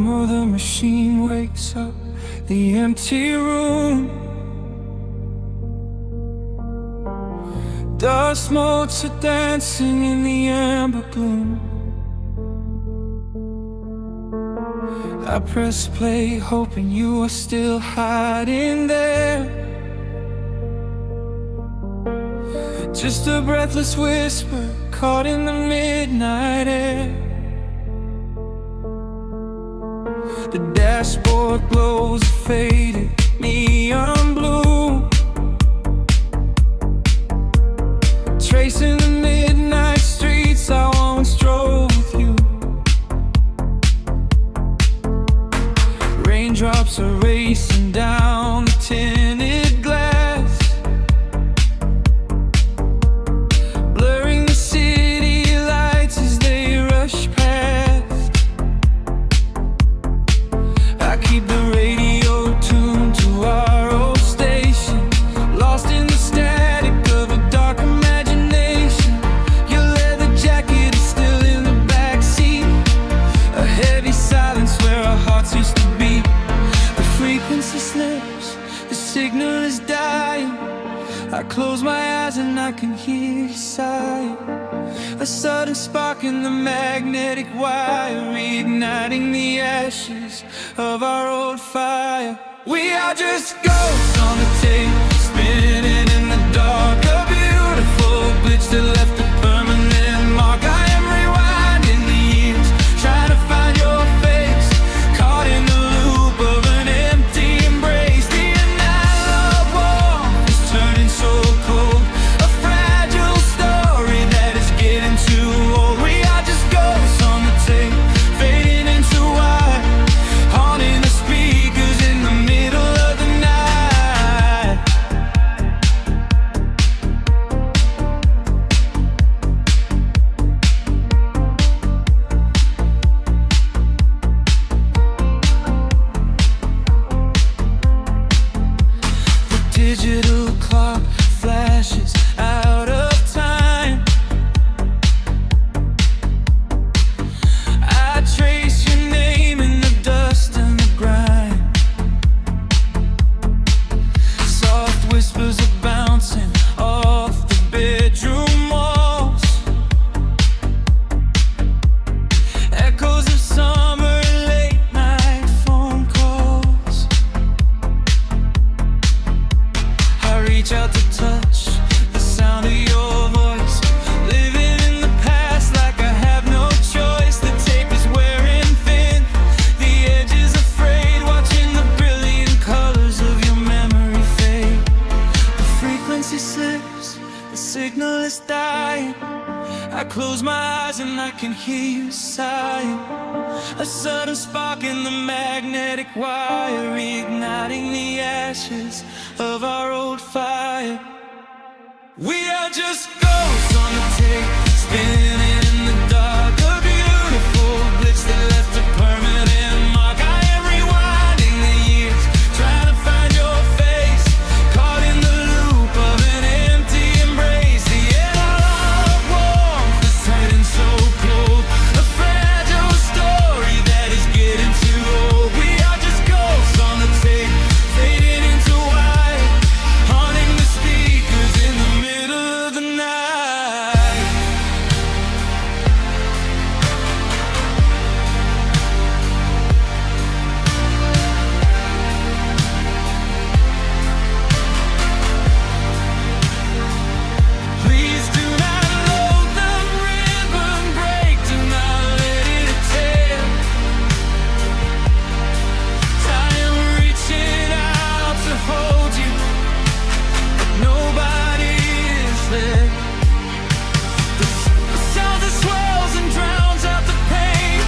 of the machine wakes up the empty room. Dust motes are dancing in the amber gloom. I press play, hoping you are still hiding there. Just a breathless whisper caught in the midnight air. The dashboard glows a faded neon blue, tracing the midnight streets I once drove with you. Raindrops are racing down the tinted glass, blurring the city lights as they rush past. I keep the radio tuned to our old station, lost in the static of a dark imagination. Your leather jacket is still in the backseat, a heavy silence where our hearts used to beat. The frequency slips, the signal is dying. I close my eyes and I can hear you sighing. A sudden spark in the magnetic wire, reigniting the ashes of our old fire. We are just ghosts on the tape, spinning in the dark. A beautiful glitch that left a permanent mark. I am rewinding the years, trying to find your face, caught in the loop of an empty embrace. The analog warmth is turning so cold, a fragile story that is getting too old. We are just ghosts on the tape, fading into white, haunting the speakers in the middle of the night. The digital clock flashes out of time. I trace your name in the dust and the grime. Soft whispers are bouncing off the bedroom walls, echoes of summer late night phone calls. I reach out to touch the sound of your voice, living in the past like I have no choice. The tape is wearing thin, the edge is afraid, watching the brilliant colors of your memory fade. The frequency slips, the signal is dying. I close my eyes and I can hear you sighing. A sudden spark in the magnetic wire, reigniting the ashes of our old fire. We are just ghosts on the tape, spinning in the dark. A beautiful glitch that left a permanent mark. I am rewinding the years, trying to find your face, caught in the loop of an empty embrace. The analog warmth is turning so cold, a fragile story that is getting too old. We are just ghosts on the tape, fading into white, haunting the speakers in the middle of the night. Please do not load the ribbon break, do not let it tear. I am reaching out to hold you, but nobody is there. The sound that swells and drowns out the pain.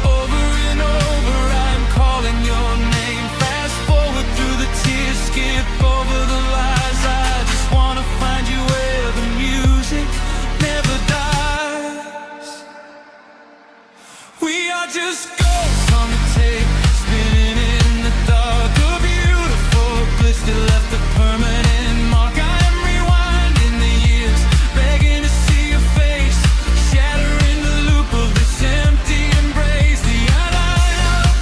Over and over I'm calling your name. Fast forward through the tears, skip over the lies. I just wanna find you where the music never dies. We are just ghosts on the tape, spinning in the dark. A beautiful glitch that left a permanent mark. I am rewinding the years, begging to see your face, shattering the loop of this empty embrace. The analog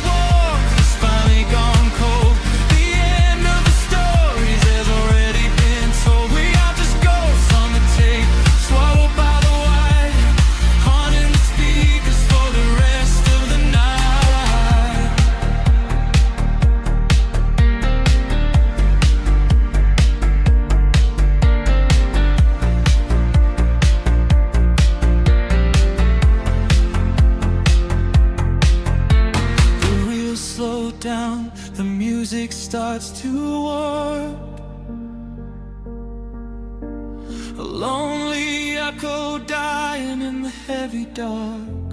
down, the music starts to warp. A lonely echo dying in the heavy dark.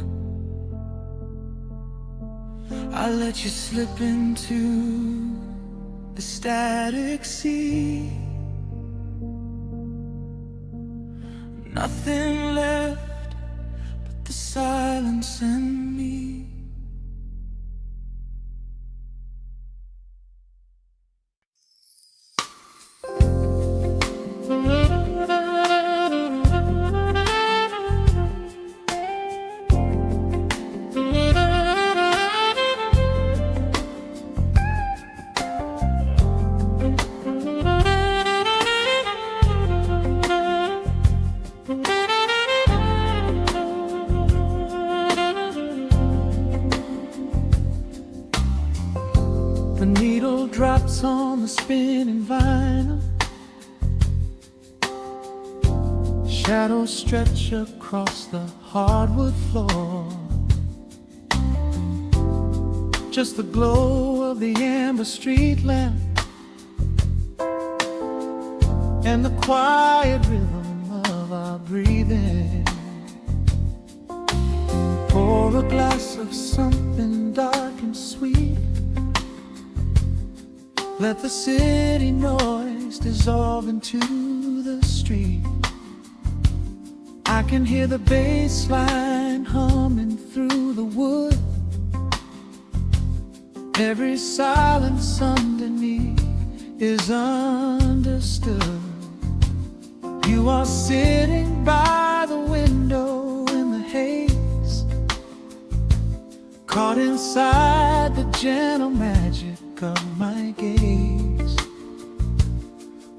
I let you slip into the static sea. Nothing left but the silence and me. The needle drops on the spinning vinyl. Shadows stretch across the hardwood floor. Just the glow of the amber street lamp and the quiet rhythm of our breathing. Pour a glass of something dark and sweet. Let the city noise dissolve into the street. I can hear the bass line humming through the wood. Every silence underneath is understood. You are sitting by the window in the haze, caught inside the gentle magic of my gaze.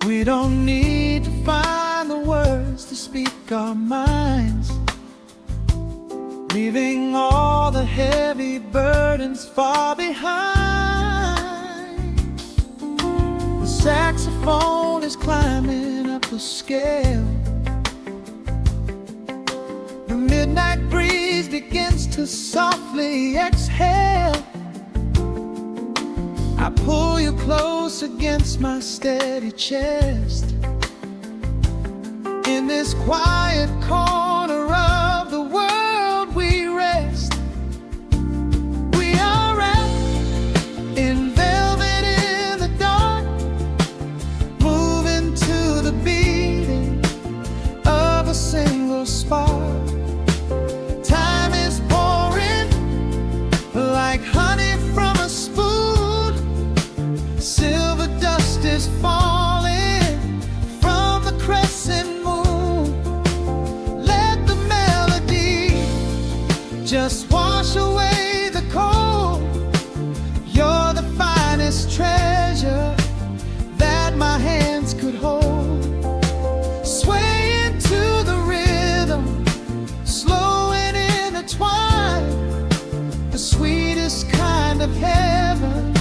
We don't need to find the words to speak our minds, leaving all the heavy burdens far behind. The saxophone is climbing up the scale. The midnight breeze begins to softly exhale. I pull you close against my steady chest. In this quiet corner of the world we rest. We are wrapped in velvet in the dark, moving to the beating of a single spark. Time is pouring like honey from a spoon. Silver dust is falling from the crescent moon. Let the melody just wash away the cold. You're the finest treasure that my hands could hold. Sway into the rhythm, slow and intertwined. The sweetest kind of heaven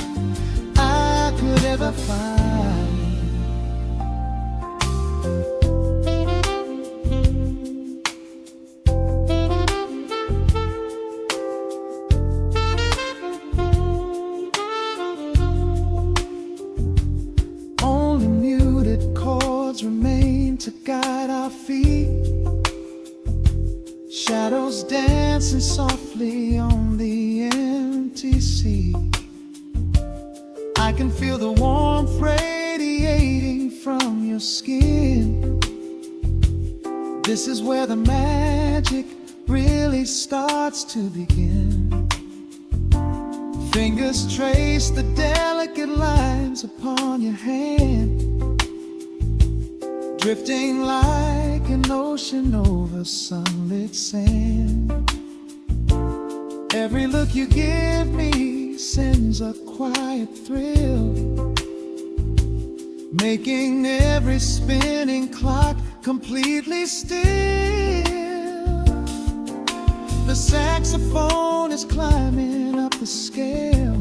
I could ever find. Only muted chords remain to guide our feet. Shadows dancing softly on the empty sea. I can feel the warmth radiating from your skin. This is where the magic really starts to begin. Fingers trace the delicate lines upon your hand, drifting like an ocean over sunlit sand. Every look you give me sends a quiet thrill, making every spinning clock completely still. The saxophone is climbing up the scale.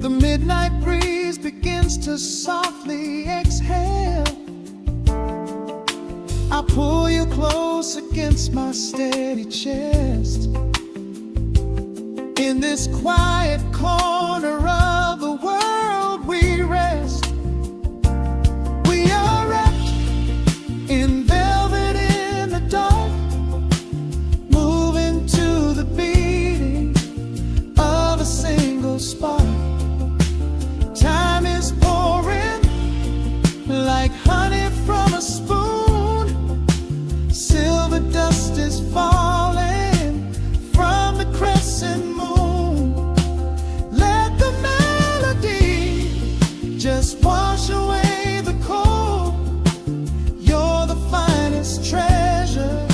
The midnight breeze begins to softly exhale. I pull you close against my steady chest. In this this quiet corner of the world we rest. We are wrapped in velvet in the dark, moving to the beating of a single spark. Time is pouring like honey from a spoon. Silver dust is falling from the crescent moon. Let the melody just wash away the cold. You're the finest treasure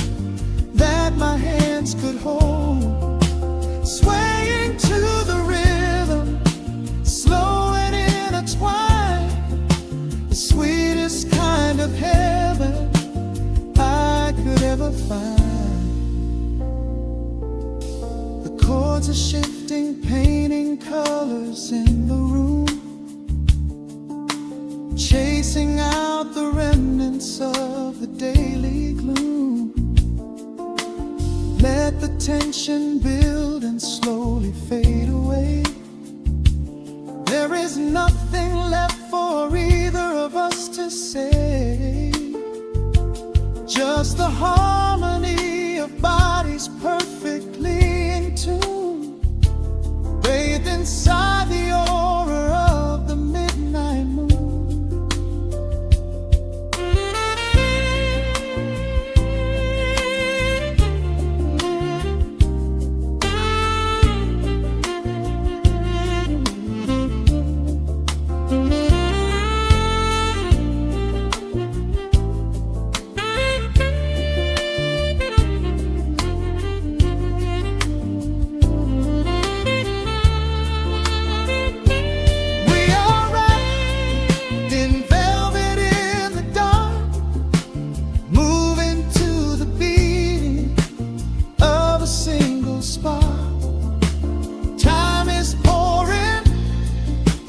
that my hands could hold. Swaying to the rhythm, slow and intertwined, the sweetest kind of heaven I could ever find. The chords are shifting, painting colors in the room, chasing out the remnants of the daily gloom. Let the tension build and slowly fade away. There is nothing left for either of us to say. Just the harmony of bodies perfectly in tune, bathed inside the aura of the midnight moon.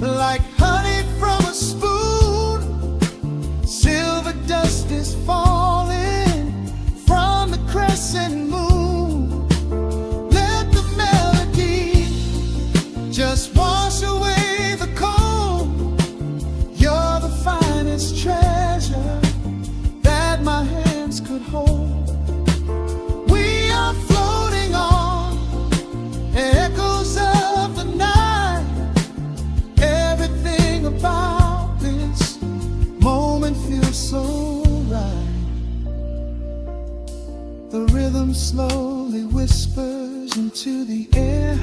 Like honey from a spoon, silver dust is falling from the crescent moon. Let the melody just wash away the cold. You're the finest treasure that my hands could hold. We are floating on echoes of the night. Everything about this moment feels so right. The rhythm slowly whispers into the air,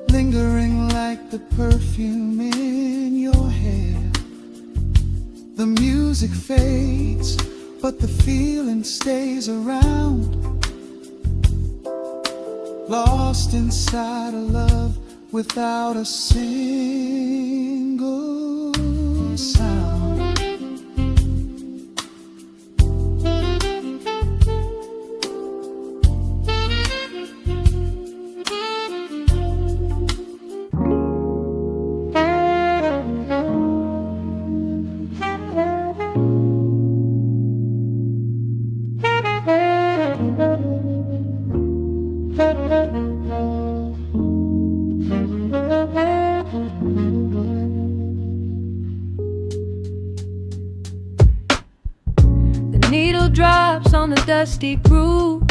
lingering like the perfume in your hair. The music fades, but the feeling stays around, lost inside a love without a single sound. Needle drops on the dusty groove.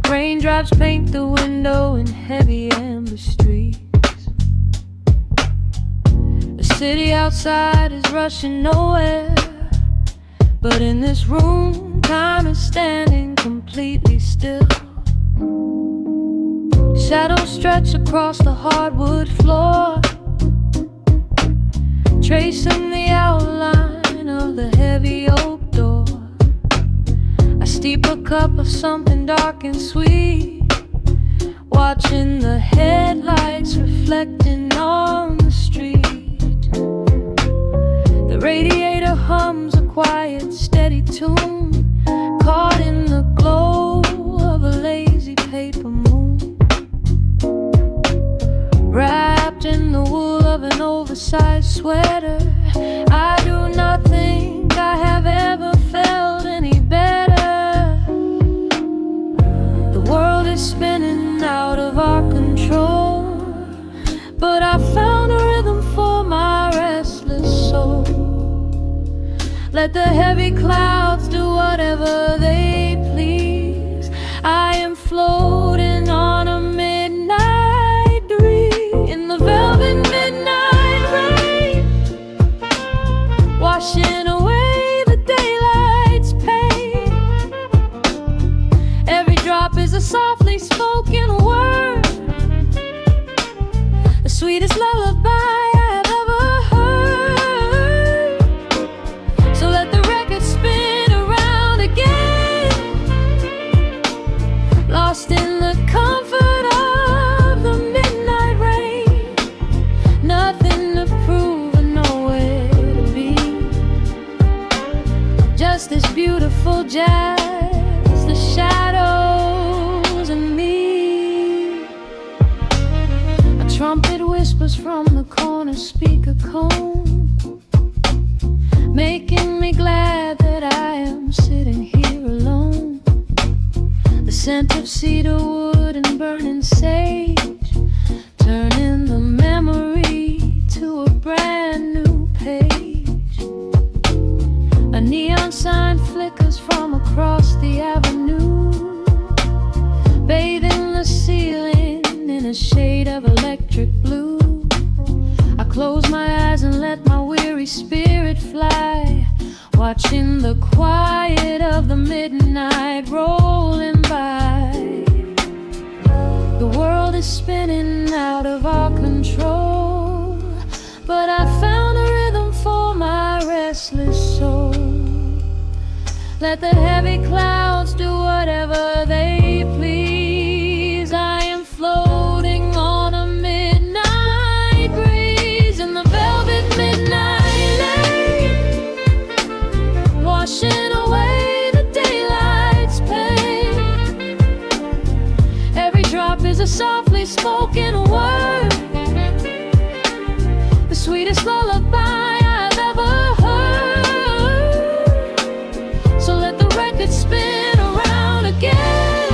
Raindrops paint the window in heavy amber streaks. The city outside is rushing nowhere, but in this room, time is standing completely still. Shadows stretch across the hardwood floor, tracing the outline of the heavy oak door. I steep a cup of something dark and sweet, watching the headlights reflecting on the street. The radiator hums a quiet, steady tune, caught in the glow of a lazy paper moon. Wrapped in the wool of an oversized sweater, I do not think I have ever felt any better. The world is spinning out of our control, but I found a rhythm for my restless soul. Let the heavy clouds do whatever they please. I am floating on a midnight dream in the velvet midnight rain, washing away the daylight's pain. Every drop is a softly spoken word, the sweetest lullaby I have ever heard. So let the record spin around again, lost in the comfort of the midnight rain. Nothing to prove and nowhere to be, just this beautiful jazz, the shadows and me. A trumpet whispers from the corner speaker cone, making me glad that I am sitting here alone. The scent of cedar wood and burning sage, turning the memory to a brand new page. A neon sign flickers from across the avenue, bathing the ceiling in a shade of electric blue. I close my eyes and let my weary spirit fly, watching the quiet of the midnight rolling by. The world is spinning out of our control, but I found a rhythm for my restless soul. Let the heavy clouds do whatever they please. I am floating on a midnight breeze in the velvet midnight lane, washing away the daylight's pain. Every drop is a softly spoken word, the sweetest lullaby I've ever heard. So let the record spin around again,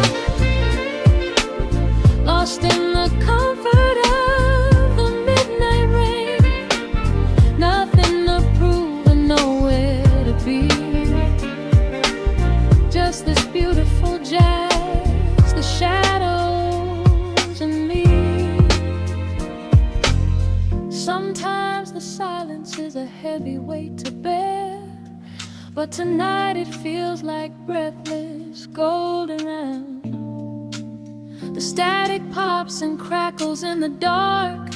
lost in the comfort of the midnight rain. Nothing to prove and nowhere to be, just this beautiful jazz, the shadows and me. Sometimes the silence is a heavy weight to bear, but tonight it feels like breathless golden round. The static pops and crackles in the dark,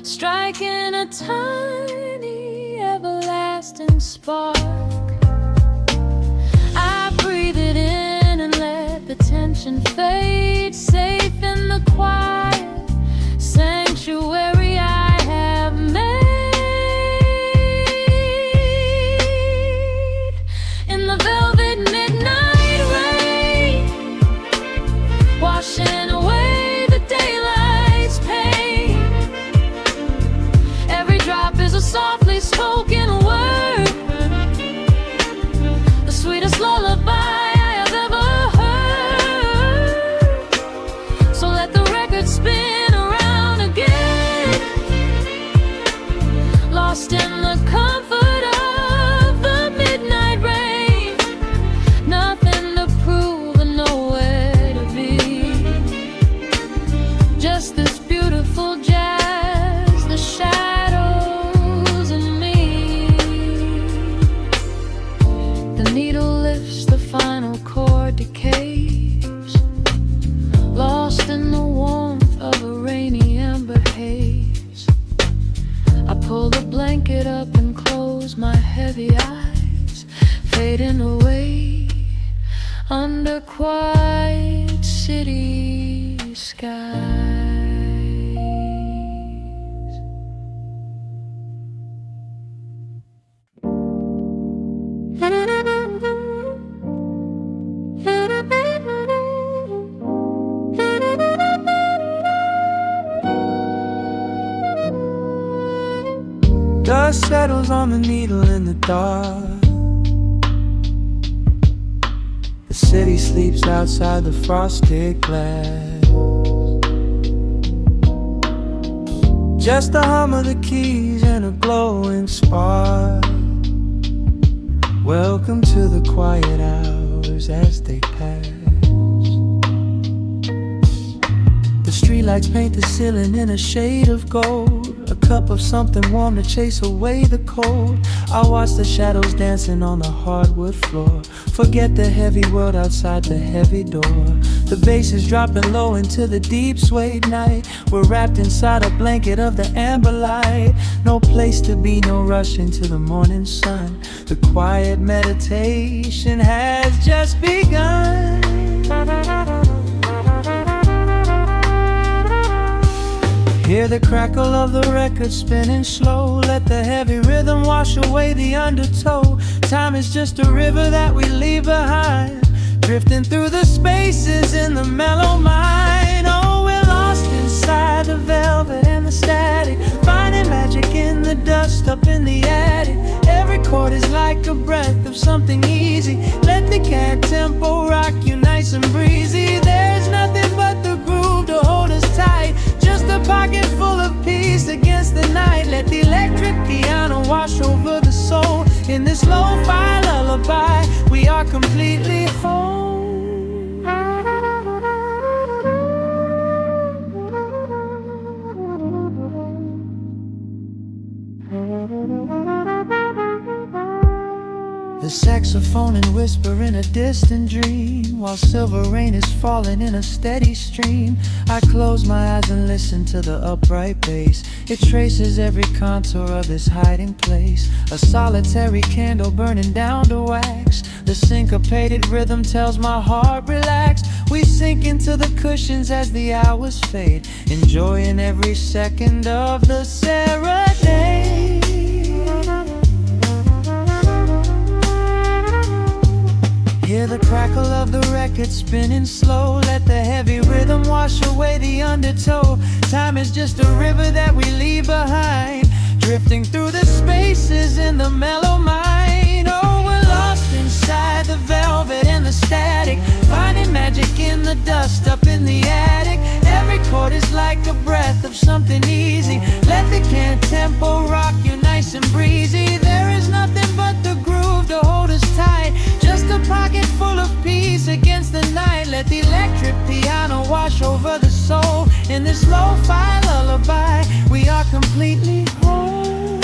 striking a tiny everlasting spark. I breathe it in and let the tension fade, safe in the quiet sanctuary I have made. In the velvet midnight rain, washing away the daylight's pain. Every drop is a softly spoken word, the sweetest lullaby I have ever heard. So let the record spin around again, lost in the comfort of the midnight rain. Nothing to prove and nowhere to be, just this beautiful jazz, the shadows and me. The needle lifts, the final chord decays, lost in the warmth of a rainy amber haze. I pull the blanket up and close my heavy eyes, fading away under quiet city skies. Dust settles on the needle in the dark. The city sleeps outside the frosted glass. Just the hum of the keys and a glowing spark. Welcome to the quiet hours as they pass. The streetlights paint the ceiling in a shade of gold. A cup of something warm to chase away the cold. I watch the shadows dancing on the hardwood floor. Forget the heavy world outside the heavy door. The bass is dropping low into the deep suede night. We're wrapped inside a blanket of the amber light. No place to be, no rush into the morning sun. The quiet meditation has just begun. Hear the crackle of the record spinning slow. Let the heavy rhythm wash away the undertow. Time is just a river that we leave behind, drifting through the spaces in the mellow mind. Oh, we're lost inside the velvet and the static, finding magic in the dust up in the attic. Every chord is like a breath of something easy. Let the cat tempo rock you nice and breezy. There's nothing but the groove to hold us tight. Just a pocket full of peace against the night. Let the electric piano wash over the soul. In this lo-fi lullaby, we are completely whole. The saxophone and whisper in a distant dream, while silver rain is falling in a steady stream. I close my eyes and listen to the upright bass. It traces every contour of this hiding place. A solitary candle burning down to wax. The syncopated rhythm tells my heart relax. We sink into the cushions as the hours fade, enjoying every second of the serenade. Hear the crackle of the record spinning slow. Let the heavy rhythm wash away the undertow. Time is just a river that we leave behind, drifting through the spaces in the mellow mind. Oh, we're lost inside the velvet and the static, finding magic in the dust up in the attic. Every chord is like a breath of something easy. Let the can tempo rock you nice and breezy. There is nothing but the groove to hold us tight. Just a pocket full of peace against the night. Let the electric piano wash over the soul. In this lo-fi lullaby, we are completely whole.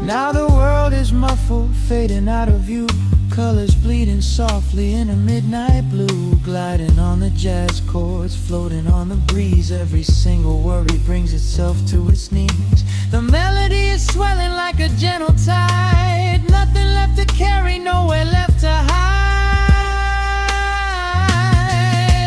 Now the world is muffled, fading out of view. Colors bleeding softly in a midnight blue, gliding on the jazz chords, floating on the breeze. Every single worry brings itself to its knees. The melody is swelling like a gentle tide. Nothing left to carry, nowhere left to hide.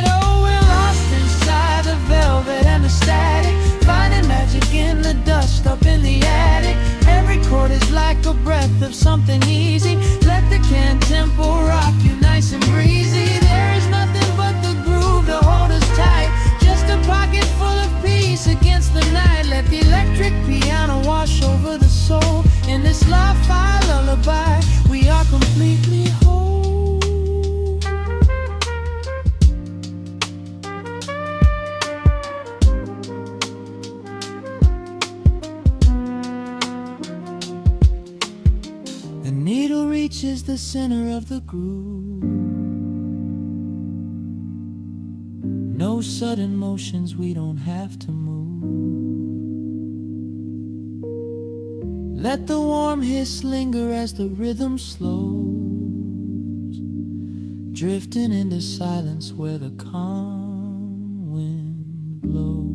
Oh, we're lost inside the velvet and the static, finding magic in the dust up in the attic. Every chord is like a breath of something easy. Let the can tempo rock you nice and breezy. There is nothing but the groove to hold us tight. Just a pocket full of peace against the night. Let the electric piano wash over the soul. In this lo-fi lullaby, we are completely whole. The needle reaches the center of the groove. No sudden motions, we don't have to move. Let the warm hiss linger as the rhythm slows, drifting into silence where the calm wind blows.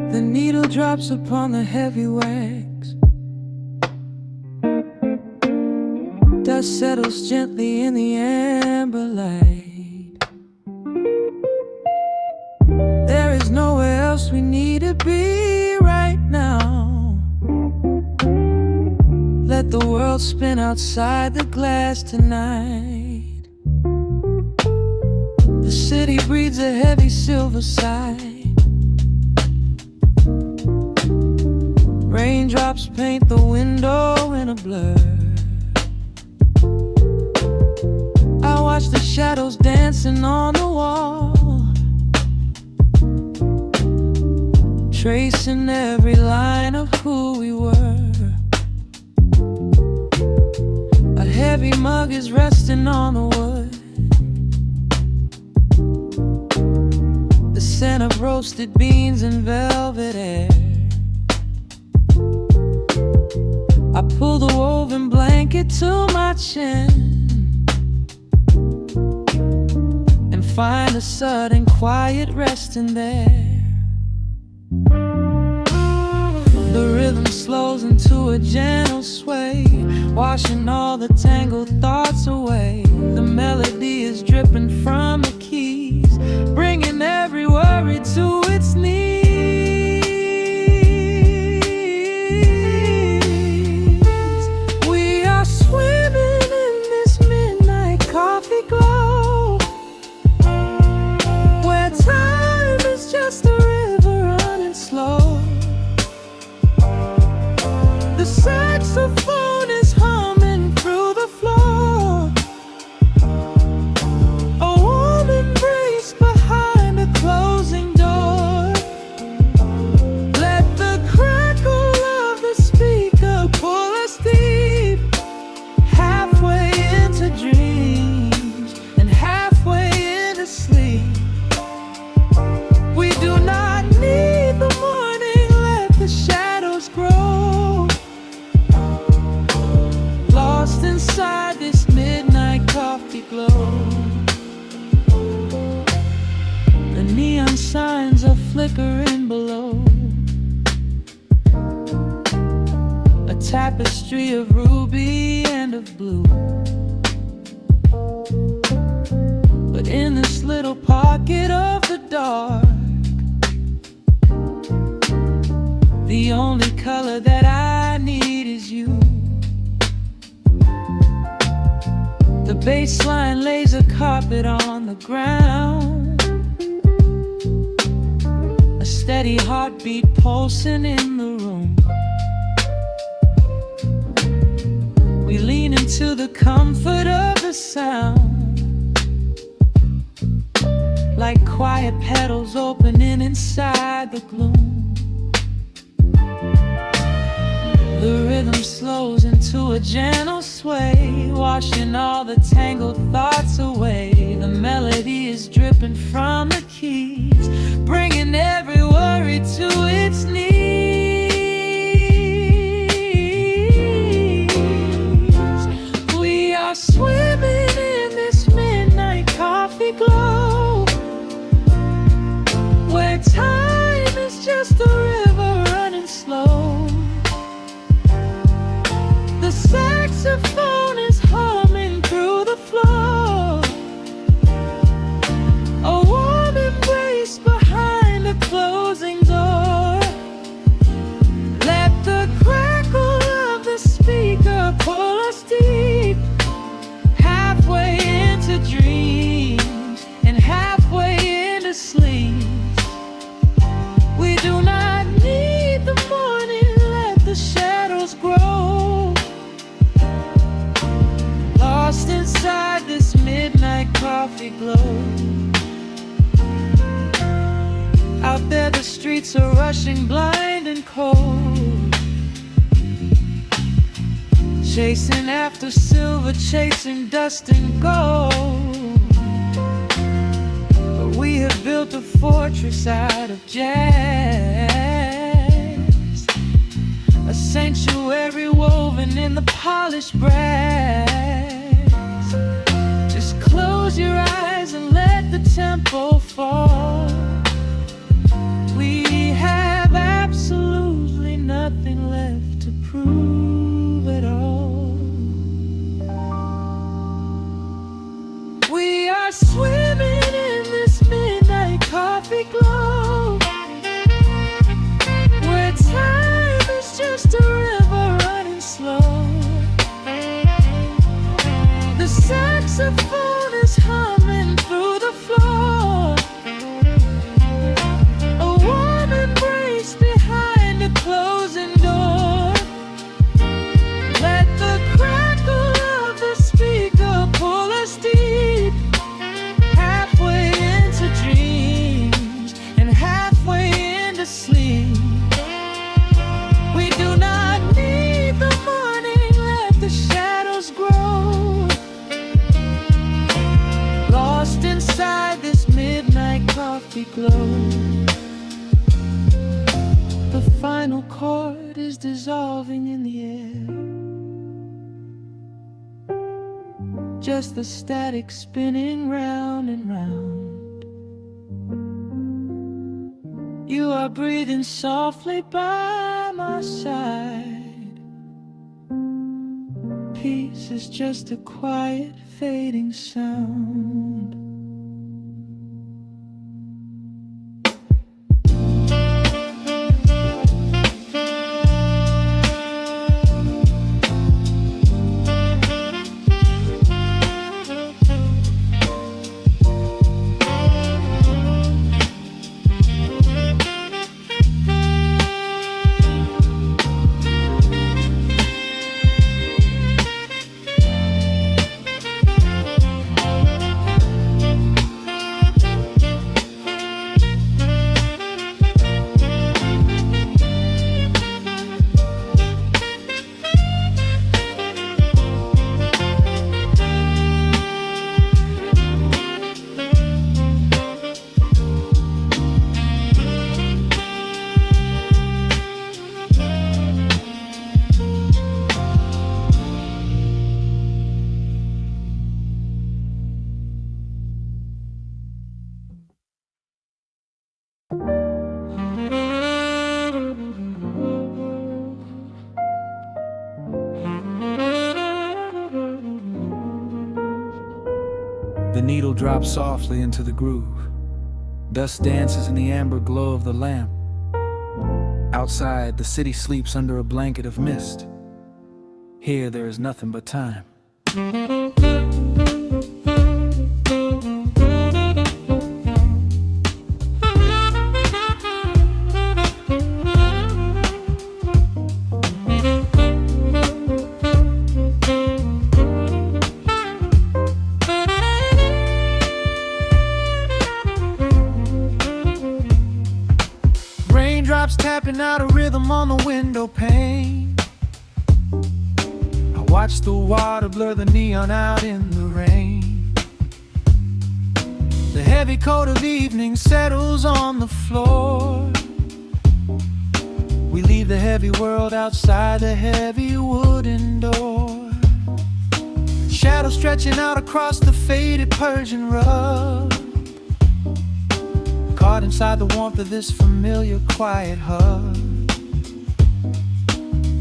The needle drops upon the heavy wax. Dust settles gently in the amber light. else we need to be right now. Let the world spin outside the glass tonight. The city breathes a heavy silver sigh. Raindrops paint the window in a blur. I watch the shadows dancing on the wall, tracing every line of who we were. A heavy mug is resting on the wood. The scent of roasted beans and velvet air. I pull the woven blanket to my chin and find a sudden quiet resting there. The rhythm slows into a gentle sway, washing all the tangled thoughts away. The melody is dripping from the keys, bringing every worry to its knees. We are swimming in this midnight coffee glow, where time is just a river running slow. The saxophone is humming through the floor. A warm embrace behind a closing door. Let the crackle of the speaker pull us deep, halfway into dreams and halfway into sleep. We do not need the morning, let the shadows grow. Lost inside this midnight coffee glow. The neon signs are flickering below. A tapestry of ruby and of blue. But in this little pocket of the dark, the only color that I need is you. The baseline lays a carpet on the ground, a steady heartbeat pulsing in the room. We lean into the comfort of the sound, like quiet petals opening inside the gloom. The rhythm slows into a gentle sway, washing all the tangled thoughts away. The melody is dripping from the keys, bringing every worry to its knees. We are swimming in this midnight coffee glow, where time is just a river running slow. The saxophone is humming through the floor. A warm embrace behind a closing door. Let the crackle of the speaker pull us deep, halfway into dreams and halfway into sleep. We do not need the morning, let the shadows grow. Lost inside this midnight coffee glow. Out there the streets are rushing blind and cold, chasing after silver, chasing dust and gold. But we have built a fortress out of jazz, a sanctuary woven in the polished brass. Just close your eyes and let the tempo fall. We have absolutely nothing left to prove at all. We are swimming in this midnight coffee glow, saxophone is humming through the floor. A warm embrace behind a closing door. Let the crackle of the speaker pull us deep, halfway into dreams and halfway into sleep. We do not need the morning, let the shadows grow. Lost inside this midnight coffee glow. The final chord is dissolving in the air. Just the static spinning round and round. You are breathing softly by my side. Peace is just a quiet fading sound. The needle drops softly into the groove. Dust dances in the amber glow of the lamp. Outside, the city sleeps under a blanket of mist. Here, there is nothing but time. Raindrops tapping out a rhythm on the window pane. I watch the water blur the neon out in the rain. The heavy coat of evening settles on the floor. We leave the heavy world outside the heavy wooden door. Shadows stretching out across the faded Persian rug. Caught inside the warmth of this familiar quiet hug.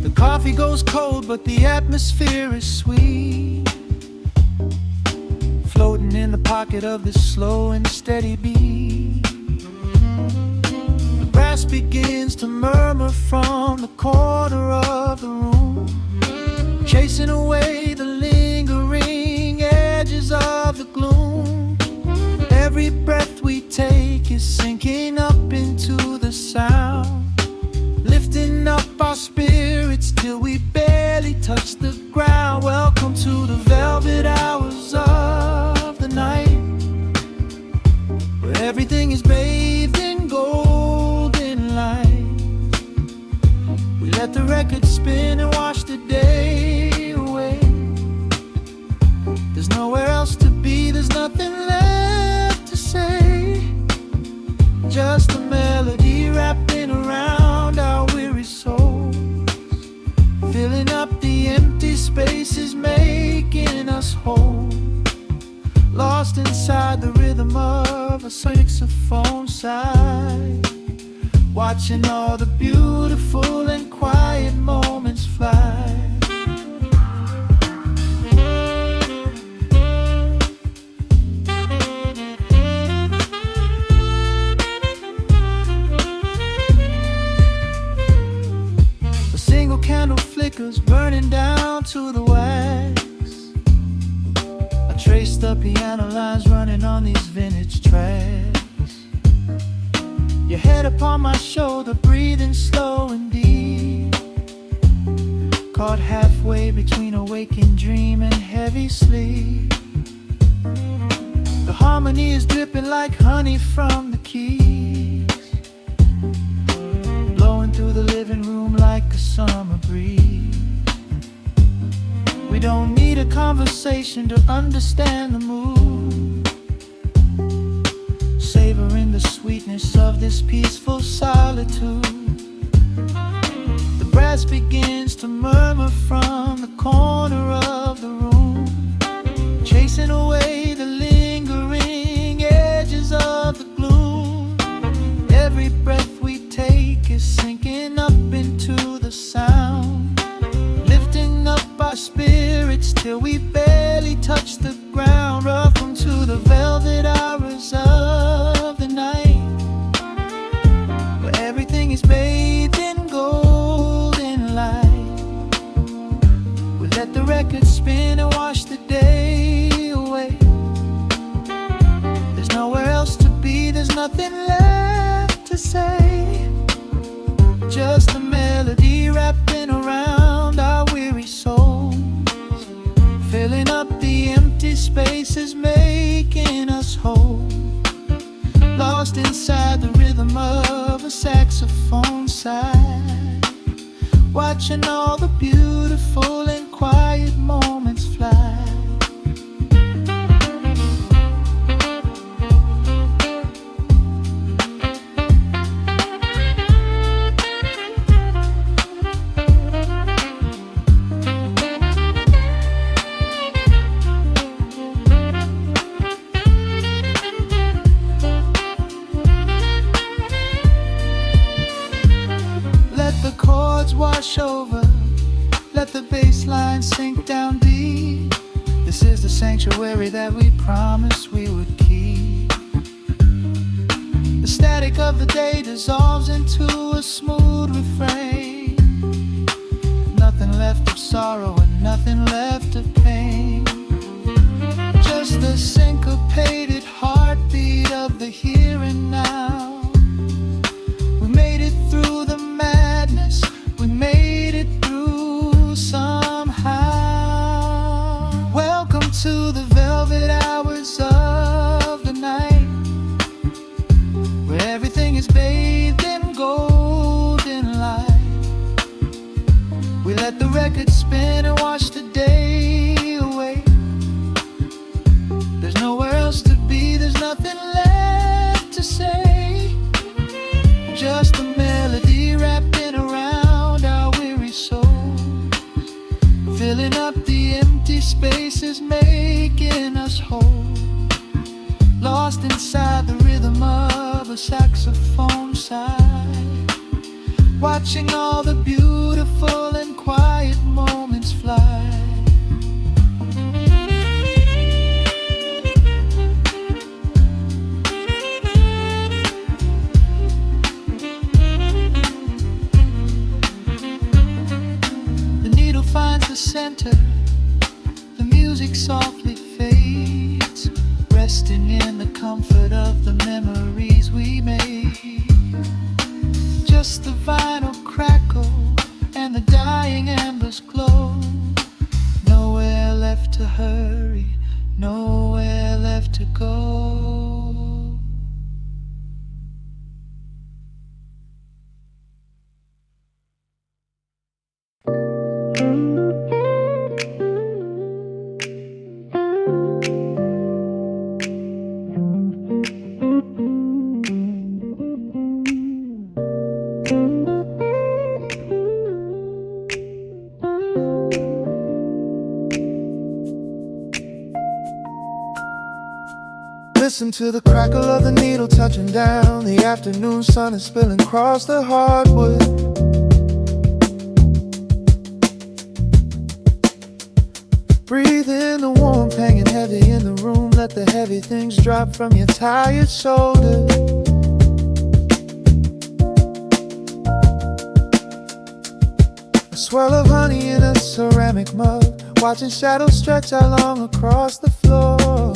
The coffee goes cold, but the atmosphere is sweet. Floating in the pocket of this slow and steady beat. The brass begins to murmur from the corner of the room, chasing away the lingering edges of the gloom. Every breath we take is sinking up into the sound, lifting up our spirits till we barely touch the ground. Welcome to the velvet hours of the night, where everything is bathed in golden light. We let the record spin and wash the day away. There's nowhere else to be, there's nothing left to say. Just a melody wrapping around our weary souls, filling up the empty spaces, making us whole. Lost inside the rhythm of a saxophone sigh, watching all the beautiful and quiet moments fly. Candle flickers burning down to the wax. I trace Miss the piano lines running on these vintage tracks. Your head upon my shoulder, breathing slow and deep, caught halfway between a waking dream and heavy sleep. The harmony is dripping like honey from the keys, blowing through the living room like a summer breeze. We don't need a conversation to understand the mood, savoring the sweetness of this peaceful solitude. The brass begins to murmur from the corner of the room, chasing away the lingering edges of the gloom. Every breath we take is sinking up into the sound, lifting up our spirits till we barely touch the ground. Welcome to the velvet hours of the night, where everything is bathed in golden light. We let the record spin and wash the day away. There's nowhere else to be, there's nothing left to say. Just a melody wrapping around our weary souls, filling up the empty spaces, making us whole. Lost inside the rhythm of a saxophone sigh, watching all the beautiful and quiet moments fly. Wash over, let the bass line sink down deep. This is the sanctuary that we promised we would keep. The static of the day dissolves into a smooth refrain. Nothing left of sorrow and nothing left of pain, just the syncopated heartbeat of the here and now. We made it through the madness, we made it through somehow. Welcome to the velvet hours of the night, where everything is bathed in golden light. We let the record spin and wash the day away. There's nowhere else to be, there's nothing left to say. Just a melody wrapping around our weary souls, filling up the empty spaces, making us whole. Lost inside the rhythm of a saxophone sigh, watching all the beautiful and quiet moments fly. Finds the center, the music softly fades, resting in the comfort of the memories we made. Just the vinyl crackle and the dying embers glow. Nowhere left to hurry, nowhere left to go. Listen to the crackle of the needle touching down. The afternoon sun is spilling across the hardwood. Breathe in the warmth hanging heavy in the room. Let the heavy things drop from your tired shoulders. A swirl of honey in a ceramic mug, watching shadows stretch out long across the floor.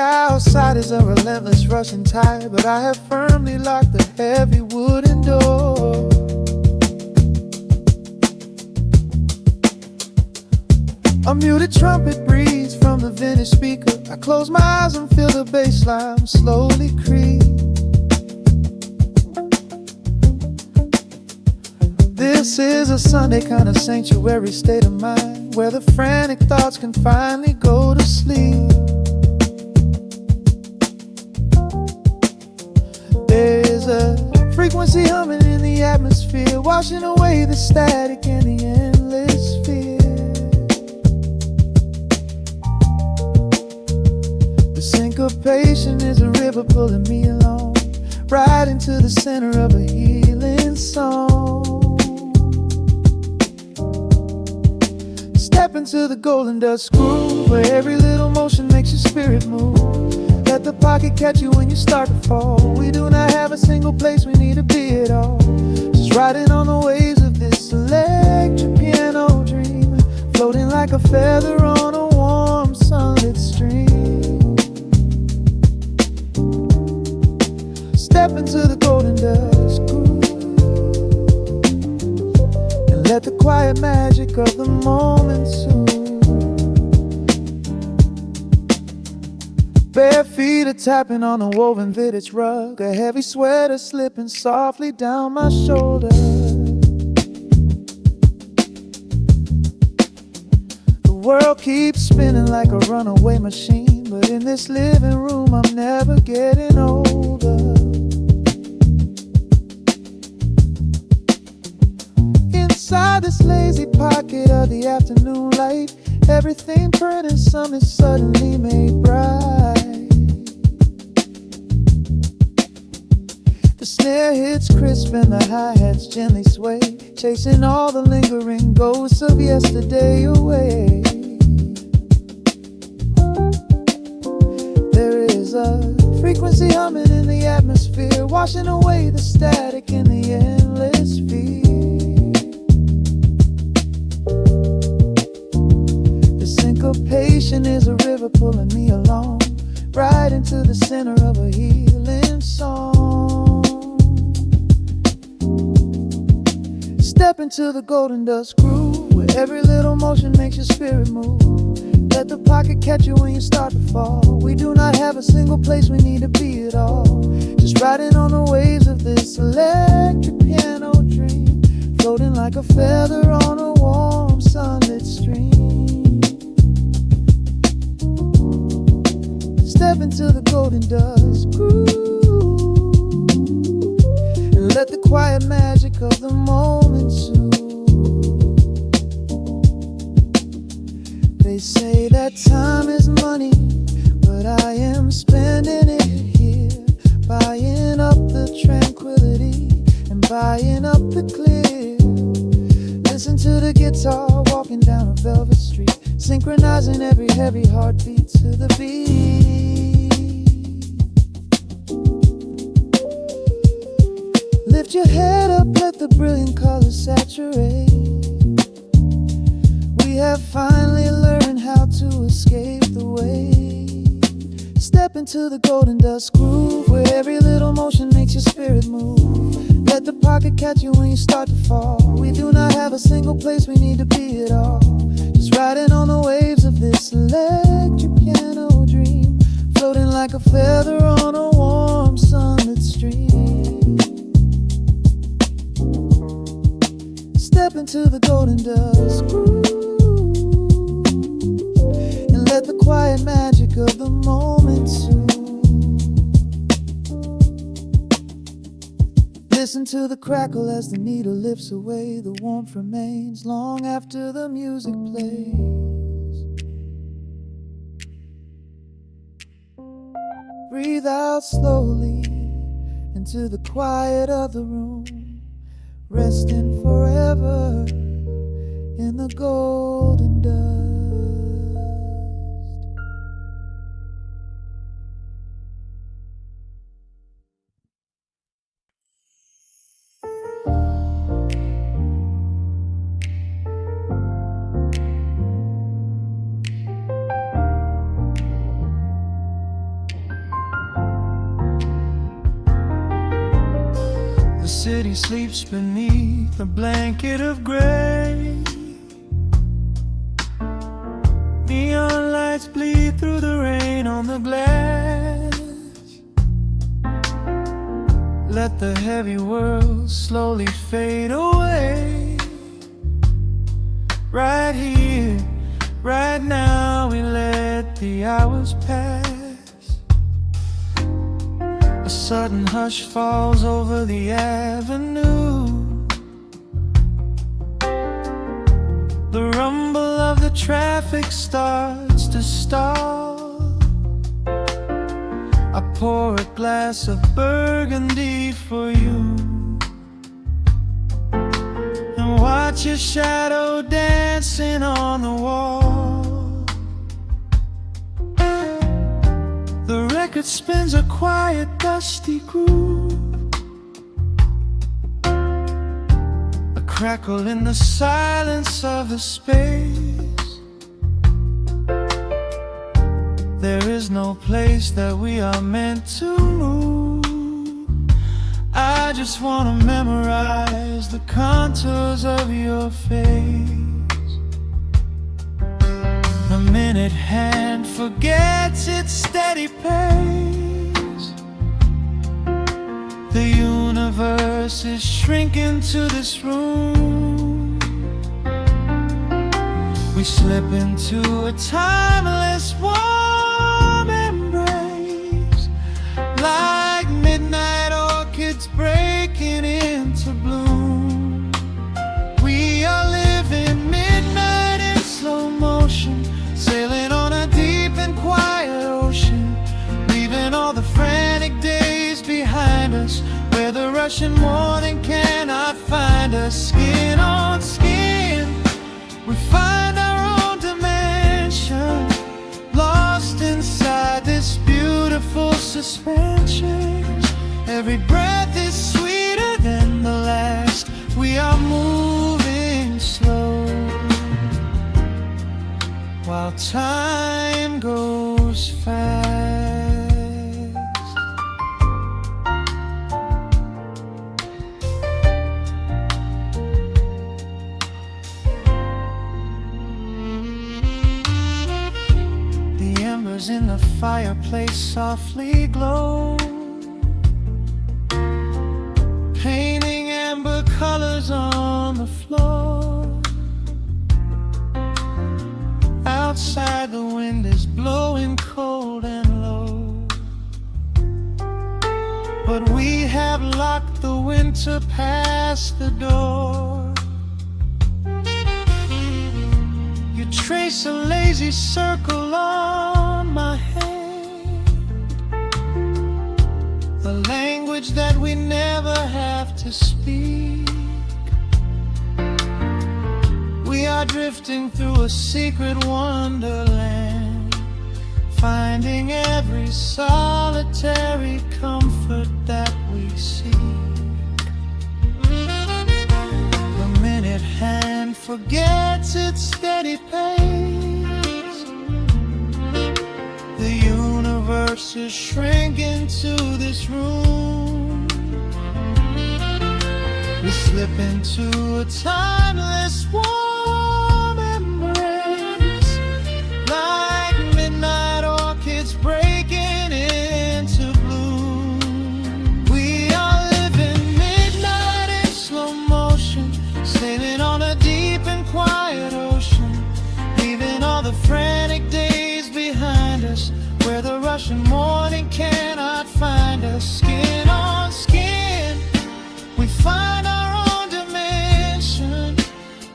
outside is a relentless rushing tide, but I have firmly locked the heavy wooden door. A muted trumpet breathes from the vintage speaker. I close my eyes and feel the bass line slowly creep. This is a Sunday kind of sanctuary state of mind, where the frantic thoughts can finally go to sleep. There is a frequency humming in the atmosphere, washing away the static and the endless fear. The syncopation is a river pulling me along, right into the center of a healing song. Step into the golden dust groove, where every little motion makes your spirit move. Let the pocket catch you when you start to fall. We do not have a single place we need to be at all. Just riding on the waves of this electric piano dream, floating like a feather on a warm sunlit stream. Step into the golden dust groove, and let the quiet magic of the moment soothe. Bare feet are tapping on a woven vintage rug, a heavy sweater slipping softly down my shoulder. The world keeps spinning like a runaway machine, but in this living room I'm never getting older. Inside this lazy pocket of the afternoon light, everything burned and something suddenly made bright. The snare hits crisp and the hi-hats gently sway, chasing all the lingering ghosts of yesterday away. There is a frequency humming in the atmosphere, washing away the static and the endless fear. Syncopation is a river pulling me along, right into the center of a healing song. Step into the golden dust groove, where every little motion makes your spirit move. Let the pocket catch you when you start to fall. We do not have a single place we need to be at all. Just riding on the waves of this electric piano dream, floating like a feather on a warm sunlit stream. Step into the golden dust groove, and let the quiet magic of the moment soothe. They say that time is money, but I am spending it here, buying up the tranquility and buying up the clear. Listen to the guitar walking down a velvet street, synchronizing every heavy heartbeat to the beat. Lift your head up, let the brilliant colors saturate. We have finally learned how to escape the weight. Step into the golden dust groove, where every little motion makes your spirit move. Let the pocket catch you when you start to fall. We do not have a single place we need to be at all. Just riding on the waves of this electric piano dream, floating like a feather on a warm sunlit stream. Step into the golden dust groove, and let the quiet magic of the moment soothe. Listen to the crackle as the needle lifts away. The warmth remains long after the music plays. Breathe out slowly into the quiet of the room, resting forever in the golden dust. city sleeps beneath a blanket of gray. Neon lights bleed through the rain on the glass. Let the heavy world slowly fade away. Right here, right now, we let the hours pass. A sudden hush falls over the avenue. The rumble of the traffic starts to stall. I pour a glass of burgundy for you and watch your shadow dancing on the wall. The record spins a quiet, dusty groove. Crackle in the silence of the space. There is no place that we are meant to move. I just wanna memorize the contours of your face. The minute hand forgets its steady pace. The universe is shrinking to this room. We slip into a timeless warm embrace, like midnight orchids breaking into bloom. We are living midnight in slow motion, sailing on a deep and quiet ocean, leaving all the frantic days behind us, where the rushing morning cannot find us. Skin on skin, we find our own dimension, lost inside this beautiful suspension. Every breath is sweeter than the last. We are moving slow, while time goes fast. In the fireplace softly glow, painting amber colors on the floor. Outside the wind is blowing cold and low, but we have locked the winter past the door. You trace a lazy circle on my hand, a language that we never have to speak. We are drifting through a secret wonderland, finding every solitary comfort that we seek. The minute hand forgets its steady pace. The universe is shrinking to this room. We slip into a timeless warm embrace, like midnight orchids breaking into bloom. We are living midnight in slow motion, sailing on a deep and quiet ocean, leaving all the frantic days behind us, where the rushing morning cannot find us. Skin on skin, we find our own dimension,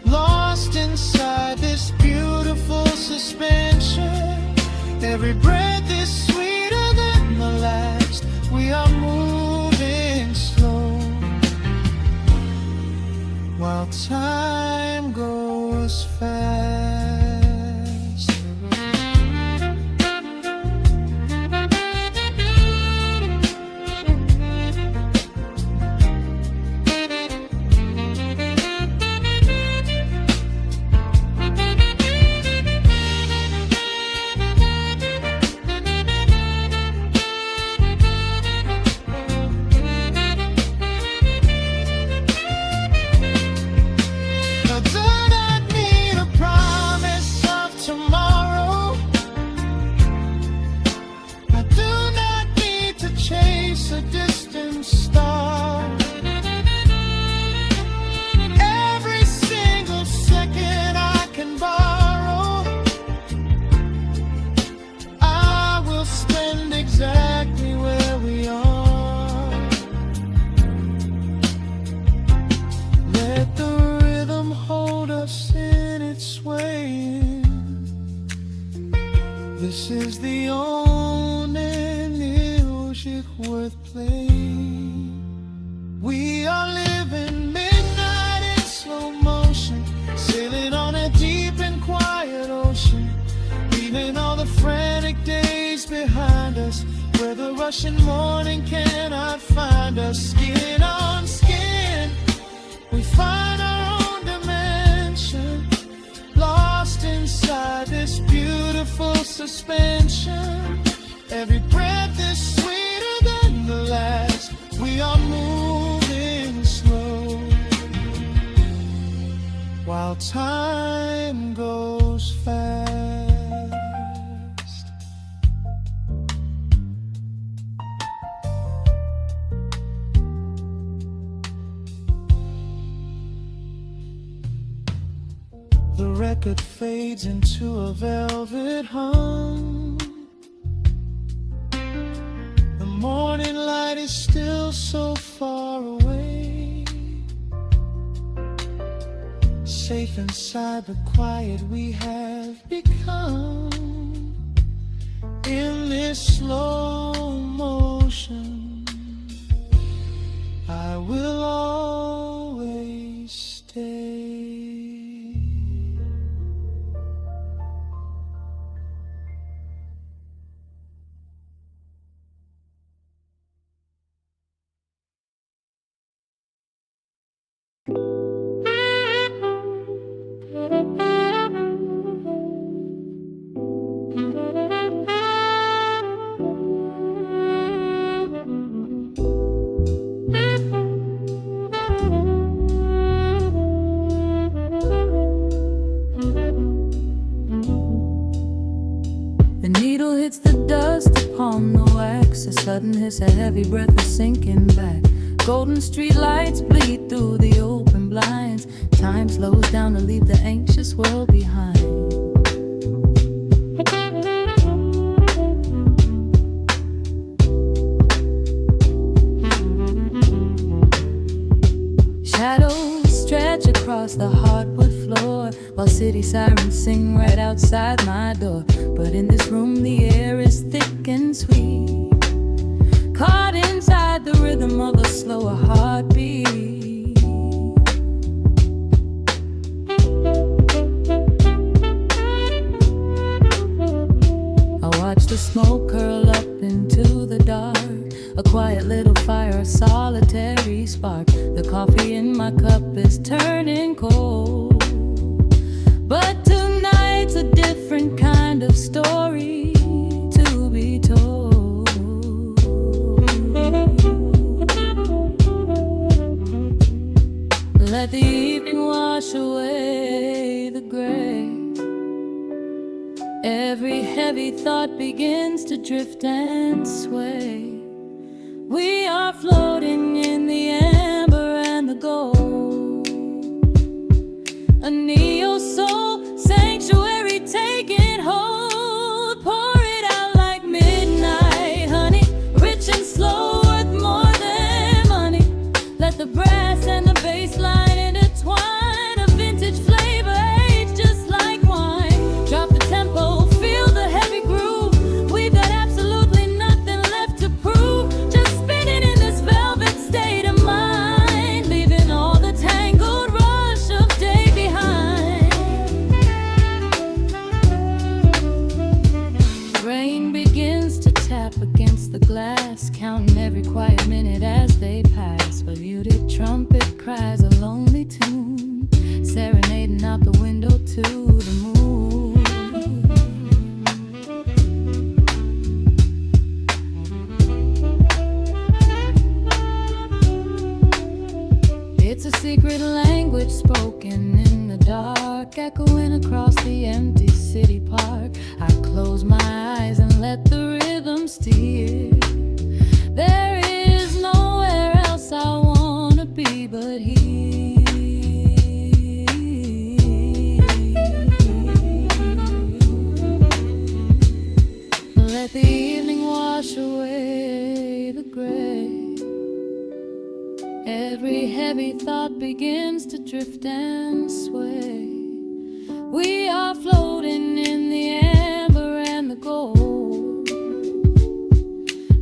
lost inside this beautiful suspension. Every breath is sweeter than the last. We are moving slow, while time goes fast. chase a distant star. Every single second I can borrow, I will spend exactly where we are. Let the rhythm hold us in its swaying. This is the only music worth playing. We are living midnight in slow motion, sailing on a deep and quiet ocean, leaving all the frantic days behind us, where the rushing morning cannot find us. Skin on skin, we find our own dimension, lost inside this beautiful suspension. Every breath is sweeter than the last. We are moving slow, while time goes fast. The record fades into a velvet hum. The morning light is still so far away. Safe inside the quiet we have become. In this slow motion, I will always stay. The needle hits the dust upon the wax. A sudden hiss, a heavy breath is sinking back. Golden street lights bleed through the open blinds. Time slows down to leave the anxious world behind. Shadows stretch across the hardwood floor, while city sirens sing right outside my door. But in this room the air is thick and sweet, caught inside the rhythm of a slower heartbeat. I watch the smoke curl up into the dark, a quiet little fire, a solitary spark. The coffee in my cup is turning cold, but tonight's a different kind of story to be told. Let the evening wash away the gray. Every heavy thought begins to drift and sway. We are floating in the amber and the gold, a neo-soul sanctuary taking hold. Pour it out like midnight honey, rich and slow, worth more than money. Let the brass and the bass line intertwine, a vintage flavor aged just like wine. Drop the tempo, feel the heavy groove. We've got absolutely nothing left to prove, just spinning in this velvet state of mind, leaving all the tangled rush of day behind. Rain begins to tap against the glass, counting every quiet minute as they pass. A muted trumpet cries a lonely tune, serenading out the window to the moon. It's a secret language spoken in the dark, echoing across the empty city park. I close my eyes and let the rhythm steer. There is Every heavy thought begins to drift and sway. We are floating in the amber and the gold,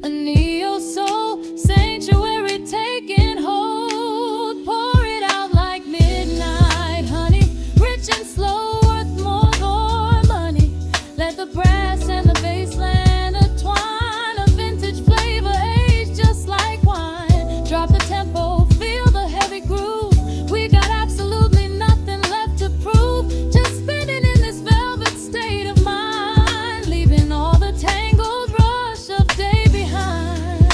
a neo-soul sanctuary taking hold. Pour it out like midnight honey, rich and slow, worth more than money. Let the brass and the bass land entwine, a vintage flavor aged just like wine. Drop the tempo, feel the heavy groove. We got absolutely nothing left to prove, just spinning in this velvet state of mind, leaving all the tangled rush of day behind.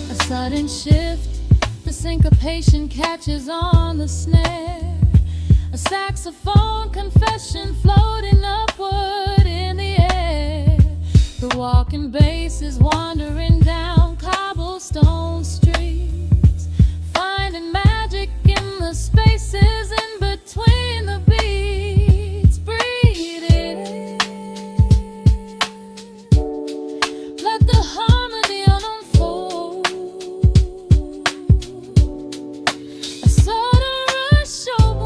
A sudden shift, the syncopation catches on the snare. A saxophone confession floating upward in the air. The walking bass is wandering down cobblestone streets, finding magic in the spaces in between the beats. Breathe it in, let the harmony unfold. A sudden rush of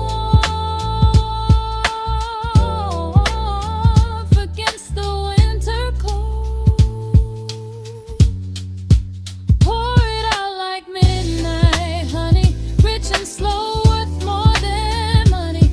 warmth against the winter cold. Pour it out like midnight honey, rich and slow, worth more than money.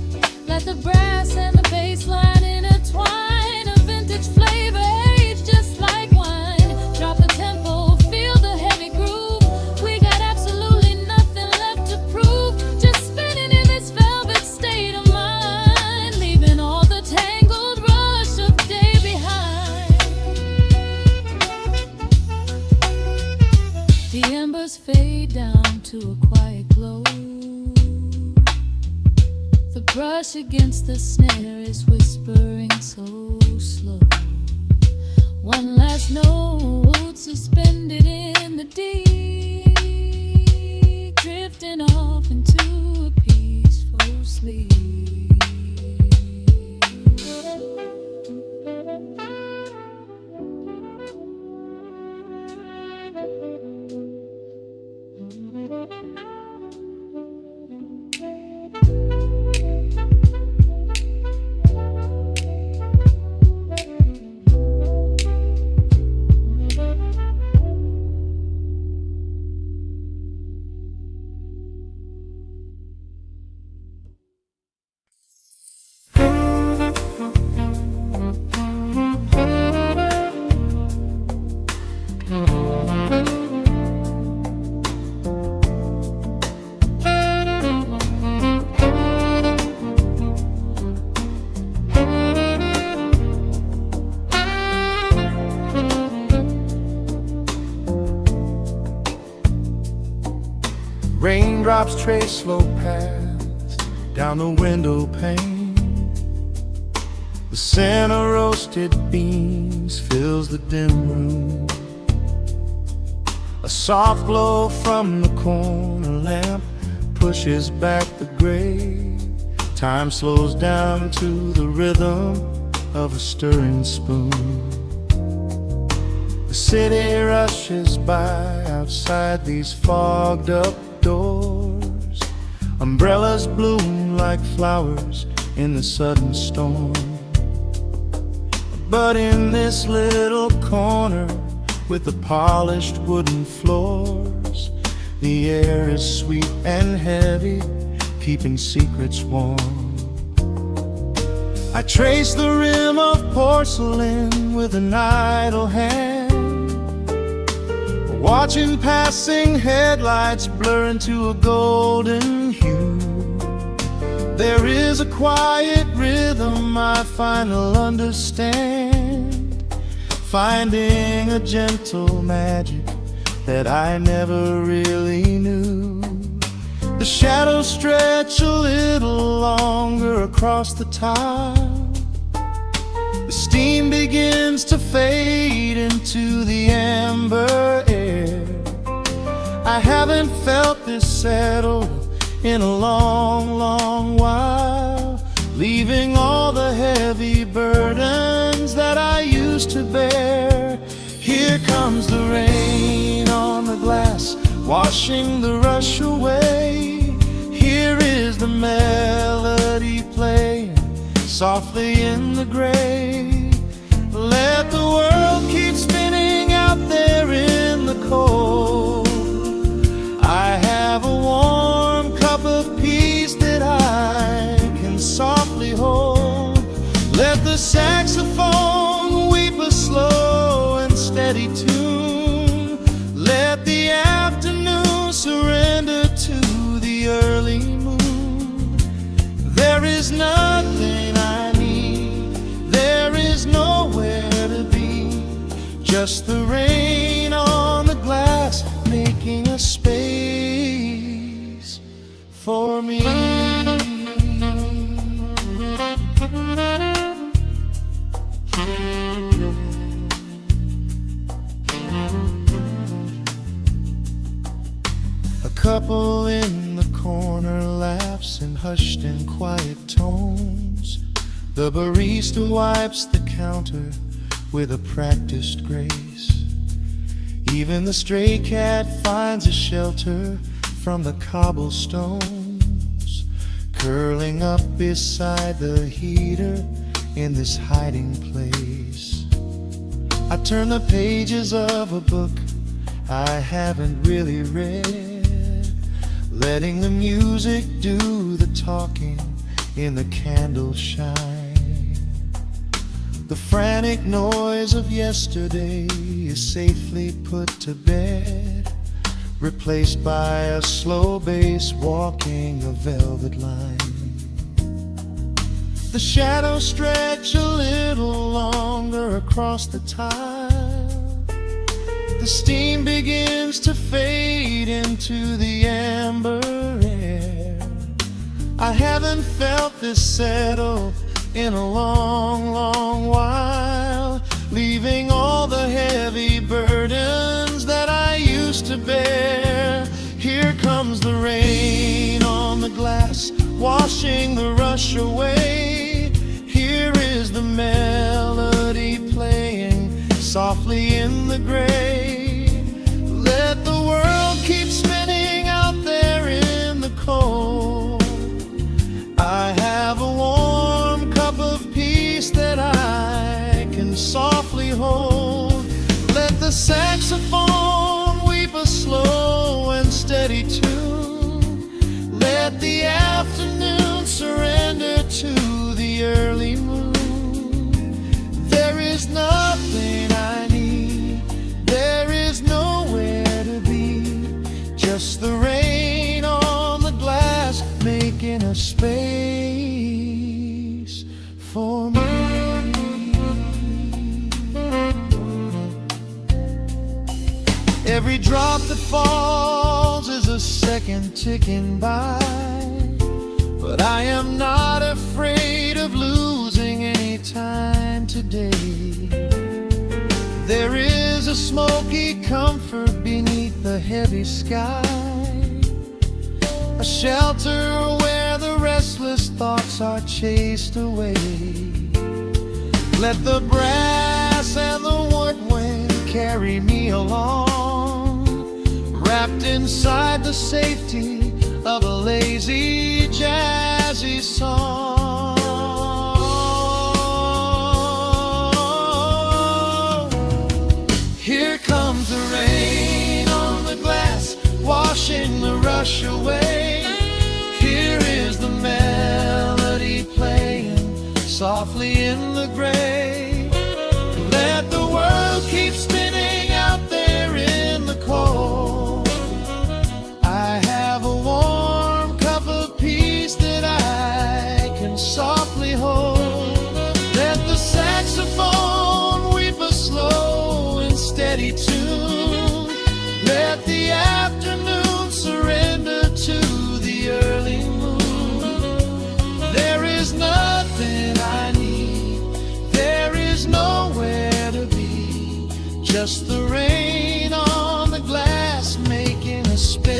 Let the brass and the bass line intertwine, a vintage flavor aged just like wine. Drop the tempo, feel the heavy groove. We got absolutely nothing left to prove, just spinning in this velvet state of mind, leaving all the tangled rush of day behind. The embers fade down to a quiet glow. The brush against the snare is whispering so slow. One last note suspended in the deep, drifting off into a peaceful sleep. Raindrops trace slow paths down the window pane. The scent of roasted beans fills the dim room. A soft glow from the corner lamp pushes back the gray. Time slows down to the rhythm of a stirring spoon. The city rushes by outside these fogged up doors. Umbrellas bloom like flowers in the sudden storm. But in this little corner with the polished wooden floors, the air is sweet and heavy, keeping secrets warm. I trace the rim of porcelain with an idle hand, watching passing headlights blur into a golden hue. There is a quiet rhythm I finally understand, finding a gentle magic that I never really knew. The shadows stretch a little longer across the tile. The steam begins to fade into the amber air. I haven't felt this settled in a long, long while, leaving all the heavy burdens that I used to bear. Here comes the rain on washing the rush away. Here is the melody playing softly in the gray. Let the world keep spinning out there in the cold. I have a warm cup of peace that I can softly hold. Let the saxophone weep a slow and steady tune. Let the afternoon surrender to the early moon. There is nothing I need, there is nowhere to be, just the rain on the glass making a space for me. A couple in the corner laughs in hushed and quiet tones. The barista wipes the counter with a practiced grace. Even the stray cat finds a shelter from the cobblestones, curling up beside the heater in this hiding place. I turn the pages of a book I haven't really read, letting the music do the talking in the candle shine. The frantic noise of yesterday is safely put to bed, replaced by a slow bass walking a velvet line. The shadows stretch a little longer across the tile. The steam begins to fade into the amber air. I haven't felt this settle in a long, long while, leaving all the heavy burdens that I used to bear. Here comes the rain on the glass, washing the rush away. Here is the melody playing softly in the gray. Let the world keep spinning out there in the cold. I have a warm cup of peace that I can softly hold. Let the saxophone weep a slow and steady tune. Let the afternoon surrender to the early moon. There is nothing I need, there is nowhere to be, just the rain on the glass making a space for me. Every drop that falls is a second ticking by, but I am not afraid of losing any time today. There is a smoky comfort beneath the heavy sky, a shelter where the restless thoughts are chased away. Let the brass and the woodwind carry me along, wrapped inside the safety of a lazy, jazzy song. Here comes the rain on the glass, washing the rush away. Here is the melody playing softly in the gray. Let the world keep spinning out there in the cold. I have a warm cup of peace that I can softly hold. Let the saxophone weep a slow and steady tune. Let the afternoon surrender to the early moon. There is nothing I need, there is nowhere to be, just the rain on the glass making a space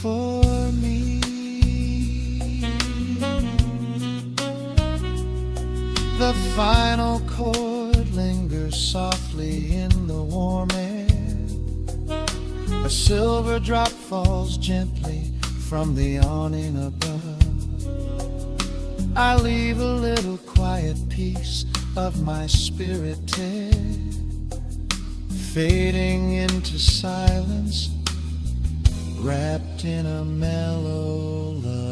for me. The final chord lingers softly in the warm air, A silver drop falls gently from the awning above. I leave a little quiet piece of my spirit fading into silence, wrapped in a mellow love.